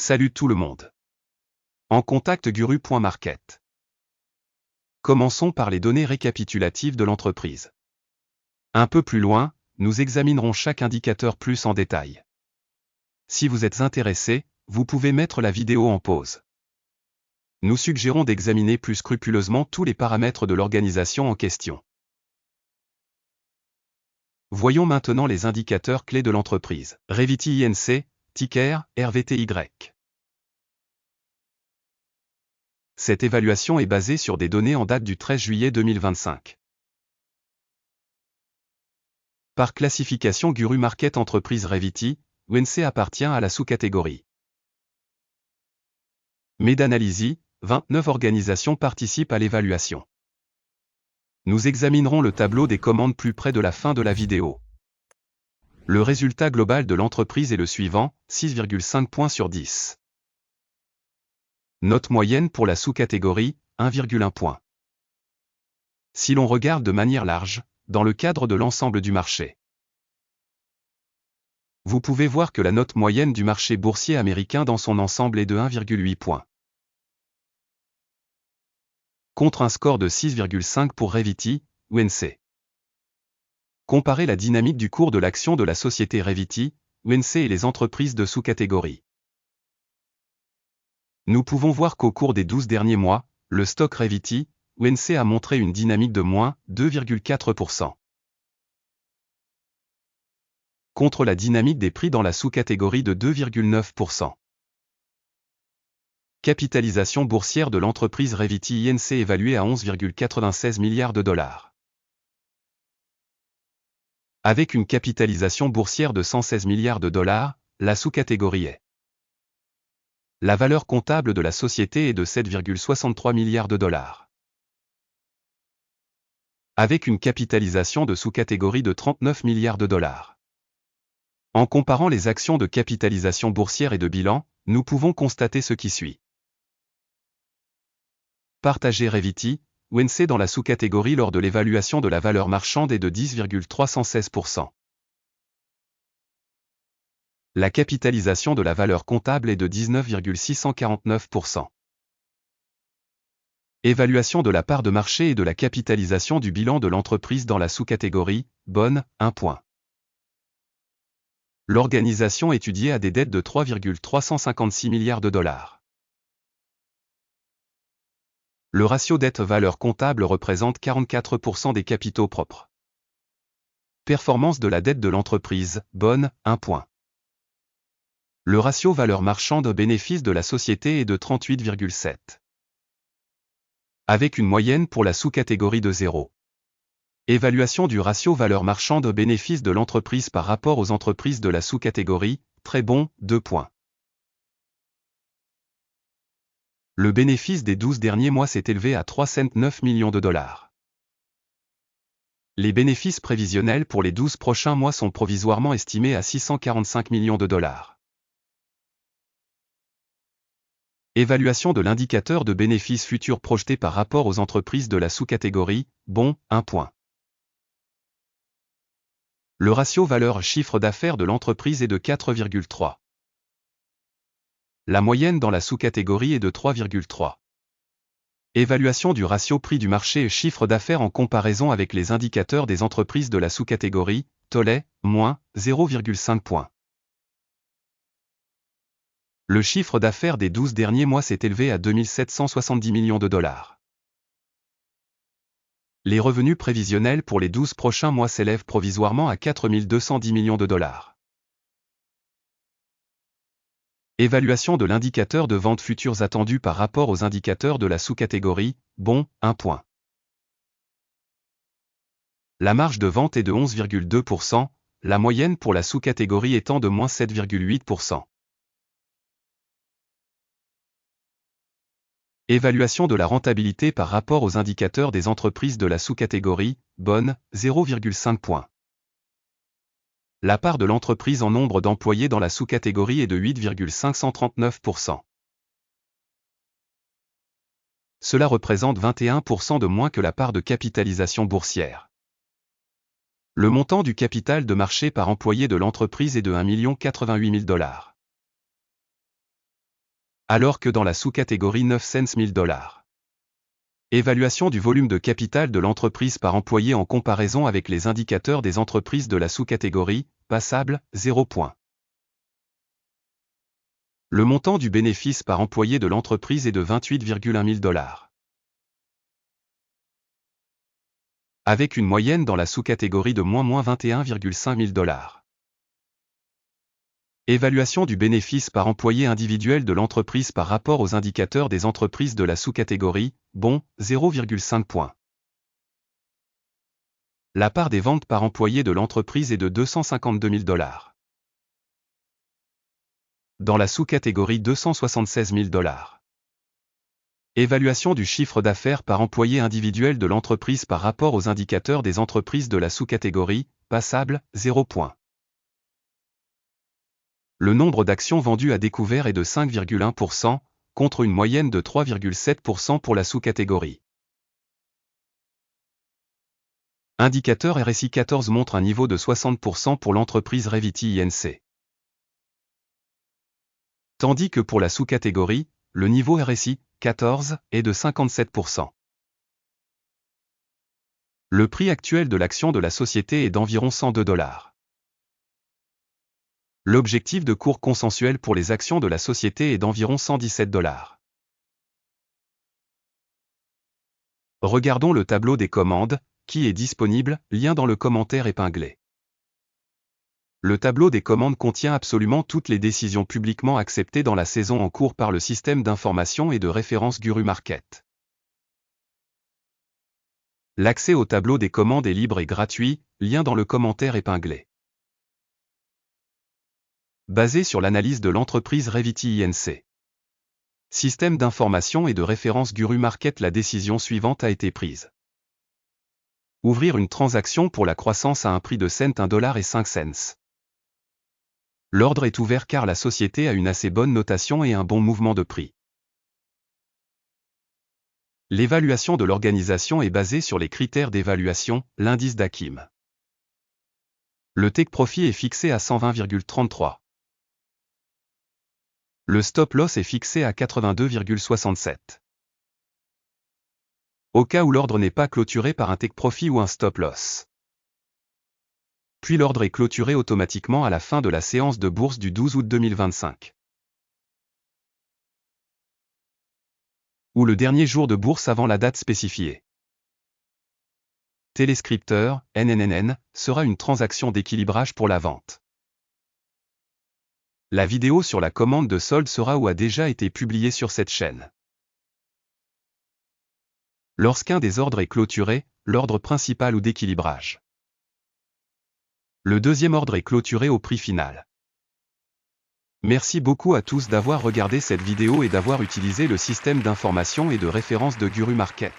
Salut tout le monde. En contact guru.market. Commençons par les données récapitulatives de l'entreprise. Un peu plus loin, nous examinerons chaque indicateur plus en détail. Si vous êtes intéressé, vous pouvez mettre la vidéo en pause. Nous suggérons d'examiner plus scrupuleusement tous les paramètres de l'organisation en question. Voyons maintenant les indicateurs clés de l'entreprise. Revity Inc., ticker RVTY. Cette évaluation est basée sur des données en date du 13 juillet 2025. Par classification Guru Market Entreprise Revity, Inc. appartient à la sous-catégorie Meta-analysis, 29 organisations participent à l'évaluation. Nous examinerons le tableau des commandes plus près de la fin de la vidéo. Le résultat global de l'entreprise est le suivant, 6,5 points sur 10. Note moyenne pour la sous-catégorie, 1,1 point. Si l'on regarde de manière large, dans le cadre de l'ensemble du marché, vous pouvez voir que la note moyenne du marché boursier américain dans son ensemble est de 1,8 points. Contre un score de 6,5 pour Revity, Inc. Comparez la dynamique du cours de l'action de la société Revity, Inc. et les entreprises de sous-catégorie. Nous pouvons voir qu'au cours des 12 derniers mois, le stock Revity, Inc. a montré une dynamique de moins 2,4%. Contre la dynamique des prix dans la sous-catégorie de 2,9%. Capitalisation boursière de l'entreprise Revity Inc. évaluée à 11,96 milliards de dollars. Avec une capitalisation boursière de 116 milliards de dollars, la sous-catégorie est. La valeur comptable de la société est de 7,63 milliards de dollars. Avec une capitalisation de sous-catégorie de 39 milliards de dollars. En comparant les actions de capitalisation boursière et de bilan, nous pouvons constater ce qui suit. Partager Revity, Inc. dans la sous-catégorie lors de l'évaluation de la valeur marchande est de 10,316%. La capitalisation de la valeur comptable est de 19,649%. Évaluation de la part de marché et de la capitalisation du bilan de l'entreprise dans la sous-catégorie, bonne, 1 point. L'organisation étudiée a des dettes de 3,356 milliards de dollars. Le ratio dette-valeur comptable représente 44% des capitaux propres. Performance de la dette de l'entreprise, bonne, 1 point. Le ratio valeur marchande bénéfice de la société est de 38,7. Avec une moyenne pour la sous-catégorie de 0. Évaluation du ratio valeur marchande bénéfice de l'entreprise par rapport aux entreprises de la sous-catégorie, très bon, 2 points. Le bénéfice des 12 derniers mois s'est élevé à 309 millions de dollars. Les bénéfices prévisionnels pour les 12 prochains mois sont provisoirement estimés à 645 millions de dollars. Évaluation de l'indicateur de bénéfices futurs projetés par rapport aux entreprises de la sous-catégorie, bon, 1 point. Le ratio valeur-chiffre d'affaires de l'entreprise est de 4,3. La moyenne dans la sous-catégorie est de 3,3. Évaluation du ratio prix du marché et chiffre d'affaires en comparaison avec les indicateurs des entreprises de la sous-catégorie, Tollet, moins 0,5 points. Le chiffre d'affaires des 12 derniers mois s'est élevé à 2770 millions de dollars. Les revenus prévisionnels pour les 12 prochains mois s'élèvent provisoirement à 4210 millions de dollars. Évaluation de l'indicateur de ventes futures attendues par rapport aux indicateurs de la sous-catégorie, bon, 1 point. La marge de vente est de 11,2%, la moyenne pour la sous-catégorie étant de moins 7,8%. Évaluation de la rentabilité par rapport aux indicateurs des entreprises de la sous-catégorie, bonne, 0,5 points. La part de l'entreprise en nombre d'employés dans la sous-catégorie est de 8,539%. Cela représente 21% de moins que la part de capitalisation boursière. Le montant du capital de marché par employé de l'entreprise est de 1 088 000 dollars. alors que dans la sous-catégorie 9 cents 1000 $. Évaluation du volume de capital de l'entreprise par employé en comparaison avec les indicateurs des entreprises de la sous-catégorie, passable, 0 points. Le montant du bénéfice par employé de l'entreprise est de 28,1 000 $. Avec une moyenne dans la sous-catégorie de moins 21,5 000 $. Évaluation du bénéfice par employé individuel de l'entreprise par rapport aux indicateurs des entreprises de la sous-catégorie, bon, 0,5 points. La part des ventes par employé de l'entreprise est de 252 000 $. Dans la sous-catégorie 276 000 $. Évaluation du chiffre d'affaires par employé individuel de l'entreprise par rapport aux indicateurs des entreprises de la sous-catégorie, passable, 0 points. Le nombre d'actions vendues à découvert est de 5,1%, contre une moyenne de 3,7% pour la sous-catégorie. Indicateur RSI 14 montre un niveau de 60% pour l'entreprise Revity Inc. Tandis que pour la sous-catégorie, le niveau RSI 14 est de 57%. Le prix actuel de l'action de la société est d'environ 102 $. L'objectif de cours consensuel pour les actions de la société est d'environ 117 $. Regardons le tableau des commandes, qui est disponible, lien dans le commentaire épinglé. Le tableau des commandes contient absolument toutes les décisions publiquement acceptées dans la saison en cours par le système d'information et de référence Guru Market. L'accès au tableau des commandes est libre et gratuit, lien dans le commentaire épinglé. Basé sur l'analyse de l'entreprise Revity Inc. Système d'information et de référence Guru Market. La décision suivante a été prise. Ouvrir une transaction pour la croissance à un prix de cent 1,05 $. L'ordre est ouvert car la société a une assez bonne notation et un bon mouvement de prix. L'évaluation de l'organisation est basée sur les critères d'évaluation, l'indice d'Akim. Le take profit est fixé à 120,33. Le stop loss est fixé à 82,67. Au cas où l'ordre n'est pas clôturé par un take profit ou un stop loss. Puis l'ordre est clôturé automatiquement à la fin de la séance de bourse du 12 août 2025. Ou le dernier jour de bourse avant la date spécifiée. Téléscripteur, NNNN, sera une transaction d'équilibrage pour la vente. La vidéo sur la commande de solde sera ou a déjà été publiée sur cette chaîne. Lorsqu'un des ordres est clôturé, l'ordre principal ou d'équilibrage. Le deuxième ordre est clôturé au prix final. Merci beaucoup à tous d'avoir regardé cette vidéo et d'avoir utilisé le système d'information et de référence de Guru Market.